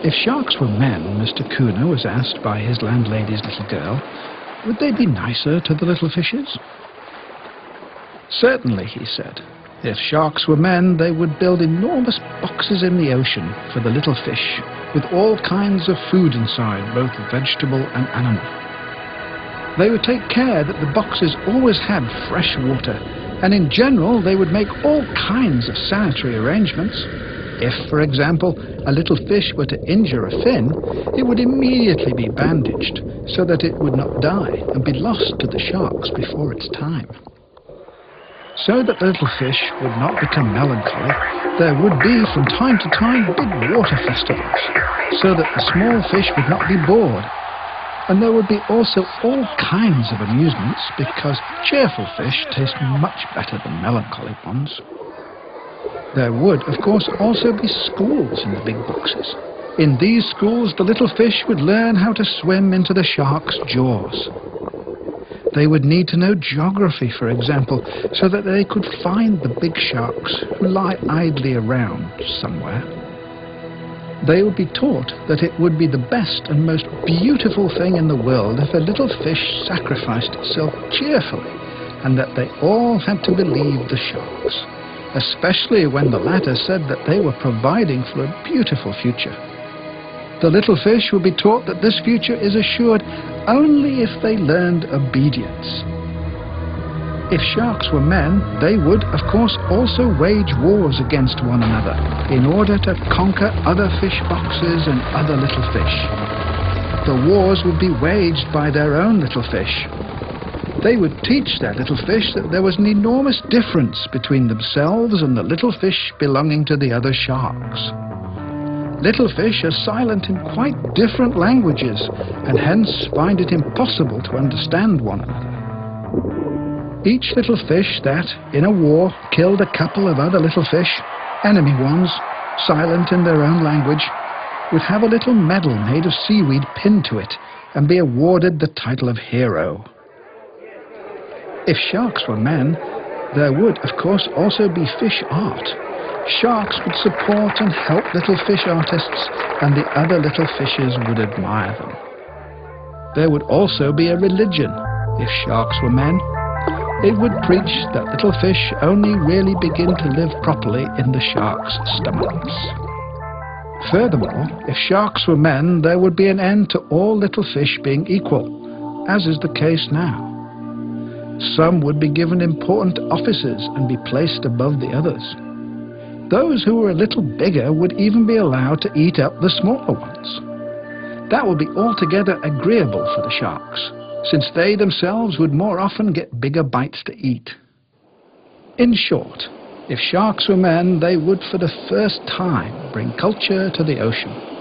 If sharks were men, Mr. Kuna was asked by his landlady's little girl, would they be nicer to the little fishes? Certainly, he said. If sharks were men, they would build enormous boxes in the ocean for the little fish, with all kinds of food inside, both vegetable and animal. They would take care that the boxes always had fresh water, and in general they would make all kinds of sanitary arrangements. If, for example, a little fish were to injure a fin, it would immediately be bandaged so that it would not die and be lost to the sharks before its time. So that the little fish would not become melancholy, there would be from time to time big water festivals, so that the small fish would not be bored. And there would be also all kinds of amusements, because cheerful fish taste much better than melancholy ones. There would, of course, also be schools in the big boxes. In these schools, the little fish would learn how to swim into the shark's jaws. They would need to know geography, for example, so that they could find the big sharks who lie idly around somewhere. They would be taught that it would be the best and most beautiful thing in the world if a little fish sacrificed itself cheerfully, and that they all had to believe the sharks, especially when the latter said that they were providing for a beautiful future. The little fish would be taught that this future is assured only if they learned obedience. If sharks were men, they would, of course, also wage wars against one another in order to conquer other fish boxes and other little fish. The wars would be waged by their own little fish. They would teach their little fish that there was an enormous difference between themselves and the little fish belonging to the other sharks. Little fish are silent in quite different languages, and hence find it impossible to understand one another. Each little fish that, in a war, killed a couple of other little fish, enemy ones, silent in their own language, would have a little medal made of seaweed pinned to it, and be awarded the title of hero. If sharks were men, there would, of course, also be fish art. Sharks would support and help little fish artists, and the other little fishes would admire them. There would also be a religion, if sharks were men. It would preach that little fish only really begin to live properly in the sharks' stomachs. Furthermore, if sharks were men, there would be an end to all little fish being equal, as is the case now. Some would be given important offices and be placed above the others. Those who were a little bigger would even be allowed to eat up the smaller ones. That would be altogether agreeable for the sharks, since they themselves would more often get bigger bites to eat. In short, if sharks were men, they would for the first time bring culture to the ocean.